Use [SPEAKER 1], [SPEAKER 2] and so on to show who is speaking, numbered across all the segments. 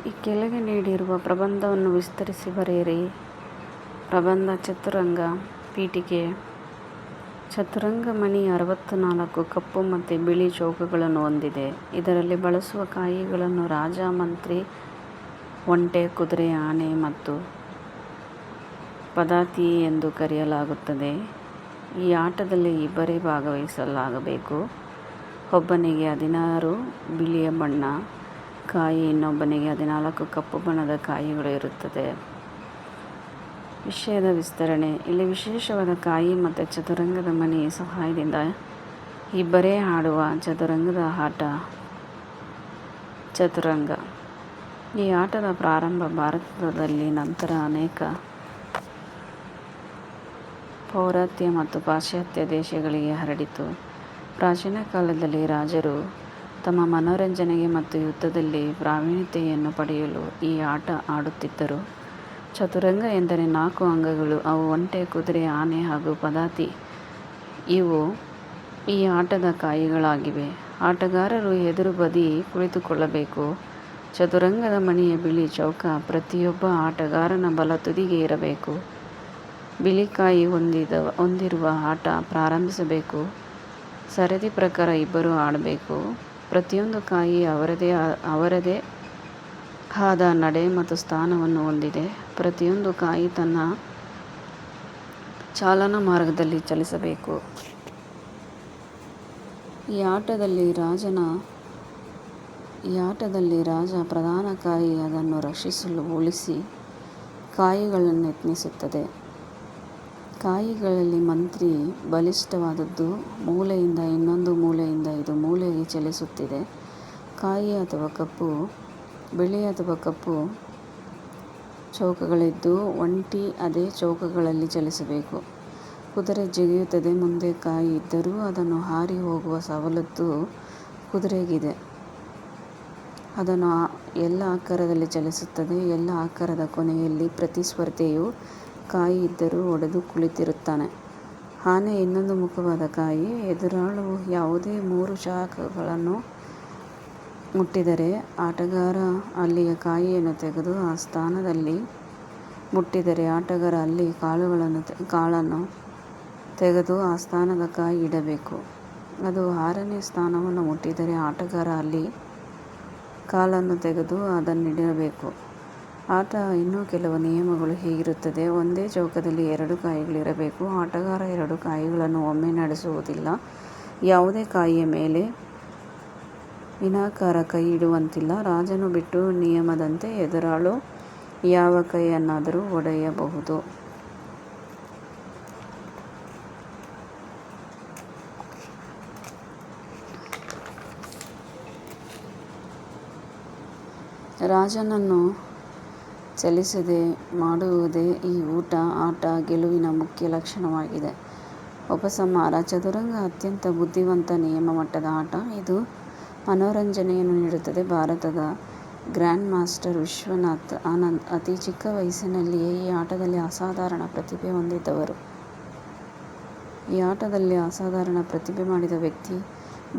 [SPEAKER 1] ಈ ಕೆಳಗೆ ನೀಡಿರುವ ಪ್ರಬಂಧವನ್ನು ವಿಸ್ತರಿಸಿ ಬರೆಯಿರಿ. ಪ್ರಬಂಧ ಚತುರಂಗ ಪೀಠಿಕೆ. ಚತುರಂಗ ಮಣಿ 64 ಕಪ್ಪು ಮತ್ತು ಬಿಳಿ ಚೌಕಗಳನ್ನು ಹೊಂದಿದೆ. ಇದರಲ್ಲಿ ಬಳಸುವ ಕಾಯಿಗಳನ್ನು ರಾಜ, ಮಂತ್ರಿ, ಒಂಟೆ, ಕುದುರೆ, ಆನೆ ಮತ್ತು ಪದಾತಿ ಎಂದು ಕರೆಯಲಾಗುತ್ತದೆ. ಈ ಆಟದಲ್ಲಿ ಇಬ್ಬರೇ ಭಾಗವಹಿಸಬೇಕು. ಒಬ್ಬನಿಗೆ 16 ಬಿಳಿಯ ಬಣ್ಣ ಕಾಯಿ, ಇನ್ನೊಬ್ಬನಿಗೆ 14 ಕಪ್ಪು ಬಣ್ಣದ ಕಾಯಿಗಳು ಇರುತ್ತದೆ. ವಿಷಯದ ವಿಸ್ತರಣೆ. ಇಲ್ಲಿ ವಿಶೇಷವಾದ ಕಾಯಿ ಮತ್ತು ಚದುರಂಗದ ಮಣಿ ಸಹಾಯದಿಂದ ಇಬ್ಬರೇ ಆಡುವ ಚದುರಂಗದ ಆಟ ಚತುರಂಗ. ಈ ಆಟದ ಪ್ರಾರಂಭ ಭಾರತದಲ್ಲಿ, ನಂತರ ಅನೇಕ ಪೌರಾತ್ಯ ಮತ್ತು ಪಾಶ್ಚಾತ್ಯ ದೇಶಗಳಿಗೆ ಹರಡಿತು. ಪ್ರಾಚೀನ ಕಾಲದಲ್ಲಿ ರಾಜರು ತಮ್ಮ ಮನೋರಂಜನೆಗೆ ಮತ್ತು ಯುದ್ಧದಲ್ಲಿ ಪ್ರಾವೀಣ್ಯತೆಯನ್ನು ಪಡೆಯಲು ಈ ಆಟ ಆಡುತ್ತಿದ್ದರು. ಚತುರಂಗ ಎಂದರೆ 4 ಅಂಗಗಳು. ಅವು ಒಂಟೆ, ಕುದುರೆ, ಆನೆ ಹಾಗೂ ಪದಾತಿ. ಇವು ಈ ಆಟದ ಕಾಯಿಗಳಾಗಿವೆ. ಆಟಗಾರರು ಎದುರು ಬದಿ ಕುಳಿತುಕೊಳ್ಳಬೇಕು. ಚದುರಂಗದ ಮಣಿಯ ಬಿಳಿ ಚೌಕ ಪ್ರತಿಯೊಬ್ಬ ಆಟಗಾರನ ಬಲ ತುದಿಗೆ ಇರಬೇಕು. ಬಿಳಿ ಕಾಯಿ ಹೊಂದಿರುವ ಆಟ ಪ್ರಾರಂಭಿಸಬೇಕು. ಸರದಿ ಪ್ರಕಾರ ಇಬ್ಬರು ಆಡಬೇಕು. ಪ್ರತಿಯೊಂದು ಕಾಯಿ ಅವರದೇ ಆದ ನಡೆ ಮತ್ತು ಸ್ಥಾನವನ್ನು ಹೊಂದಿದೆ. ಪ್ರತಿಯೊಂದು ಕಾಯಿ ತನ್ನ ಚಾಲನಾ ಮಾರ್ಗದಲ್ಲಿ ಚಲಿಸಬೇಕು. ಈ ಆಟದಲ್ಲಿ ರಾಜ ಪ್ರಧಾನ ಕಾಯಿ ಅದನ್ನು ರಕ್ಷಿಸಲು ಉಳಿಸಿ ಕಾಯಿಗಳನ್ನು ಯತ್ನಿಸುತ್ತದೆ. ಕಾಯಿಗಳಲ್ಲಿ ಮಂತ್ರಿ ಬಲಿಷ್ಠವಾದದ್ದು. ಮೂಲೆಯಿಂದ ಇನ್ನೊಂದು ಮೂಲೆಯಿಂದ ಇದು ಮೂಲೆಗೆ ಚಲಿಸುತ್ತಿದೆ. ಕಾಯಿ ಅಥವಾ ಕಪ್ಪು, ಬಿಳಿ ಅಥವಾ ಕಪ್ಪು ಚೌಕಗಳಿದ್ದು ಒಂಟಿ ಅದೇ ಚೌಕಗಳಲ್ಲಿ ಚಲಿಸಬೇಕು. ಕುದುರೆ ಜಿಗಿಯುತ್ತದೆ. ಮುಂದೆ ಕಾಯಿ ಇದ್ದರೂ ಅದನ್ನು ಹಾರಿ ಹೋಗುವ ಸವಲತ್ತು ಕುದುರೆಗಿದೆ. ಅದನ್ನು ಎಲ್ಲ ಆಕಾರದಲ್ಲಿ ಚಲಿಸುತ್ತದೆ. ಎಲ್ಲ ಆಕಾರದ ಕೊನೆಯಲ್ಲಿ ಪ್ರತಿಸ್ಪರ್ಧಿಯು ಕಾಯಿ ಇದ್ದರೂ ಹೊಡೆದು ಕುಳಿತಿರುತ್ತಾನೆ. ಆನೆ ಇನ್ನೊಂದು ಮುಖವಾದ ಕಾಯಿ. ಎದುರಾಳು ಯಾವುದೇ 3 ಶಾಖೆಗಳನ್ನು ಮುಟ್ಟಿದರೆ ಆಟಗಾರ ಅಲ್ಲಿಯ ಕಾಯಿಯನ್ನು ತೆಗೆದು ಆ ಸ್ಥಾನದಲ್ಲಿ ಮುಟ್ಟಿದರೆ ಆಟಗಾರ ಅಲ್ಲಿ ಕಾಳನ್ನು ತೆಗೆದು ಆ ಸ್ಥಾನದ ಕಾಯಿ ಇಡಬೇಕು. ಅದು 6ನೇ ಸ್ಥಾನವನ್ನು ಮುಟ್ಟಿದರೆ ಆಟಗಾರ ಅಲ್ಲಿ ಕಾಳನ್ನು ತೆಗೆದು ಅದನ್ನಿಡಬೇಕು. ಆಟ ಇನ್ನೂ ಕೆಲವು ನಿಯಮಗಳು ಹೀಗಿರುತ್ತದೆ. ಒಂದೇ ಚೌಕದಲ್ಲಿ 2 ಕಾಯಿಗಳಿರಬೇಕು. ಆಟಗಾರ 2 ಕಾಯಿಗಳನ್ನು ಒಮ್ಮೆ ನಡೆಸುವುದಿಲ್ಲ. ಯಾವುದೇ ಕಾಯಿಯ ಮೇಲೆ ವಿನಾಕಾರ ಕೈ ಇಡುವಂತಿಲ್ಲ. ರಾಜನು ಬಿಟ್ಟು ನಿಯಮದಂತೆ ಎದುರಾಳು ಯಾವ ಕೈಯನ್ನಾದರೂ ಹೊಡೆಯಬಹುದು. ರಾಜನನ್ನು ಚಲಿಸದೆ ಮಾಡುವುದೇ ಈ ಆಟ ಗೆಲುವಿನ ಮುಖ್ಯ ಲಕ್ಷಣವಾಗಿದೆ. ಉಪಸಂಹಾರ. ಚದುರಂಗ ಅತ್ಯಂತ ಬುದ್ಧಿವಂತ ನಿಯಮ ಮಟ್ಟದ ಆಟ. ಇದು ಮನೋರಂಜನೆಯನ್ನು ನೀಡುತ್ತದೆ. ಭಾರತದ ಗ್ರ್ಯಾಂಡ್ ಮಾಸ್ಟರ್ ವಿಶ್ವನಾಥ್ ಆನಂದ್ ಅತಿ ಚಿಕ್ಕ ವಯಸ್ಸಿನಲ್ಲಿಯೇ ಈ ಆಟದಲ್ಲಿ ಅಸಾಧಾರಣ ಪ್ರತಿಭೆ ಹೊಂದಿದ್ದವರು. ಈ ಆಟದಲ್ಲಿ ಅಸಾಧಾರಣ ಪ್ರತಿಭೆ ಮಾಡಿದ ವ್ಯಕ್ತಿ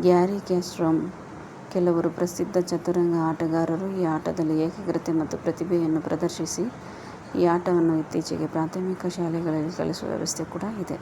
[SPEAKER 1] ಗ್ಯಾರಿ ಕ್ಯಾಸ್ಪರೋವ್. ಕೆಲವರು ಪ್ರಸಿದ್ಧ ಚದುರಂಗ ಆಟಗಾರರು ಈ ಆಟದಲ್ಲಿ ಏಕಾಗ್ರತೆ ಮತ್ತು ಪ್ರತಿಭೆಯನ್ನು ಪ್ರದರ್ಶಿಸಿ ಈ ಆಟವನ್ನು ಇತ್ತೀಚೆಗೆ ಪ್ರಾಥಮಿಕ ಶಾಲೆಗಳಲ್ಲಿ ಕಲಿಸುವ ವ್ಯವಸ್ಥೆ ಕೂಡ ಇದೆ.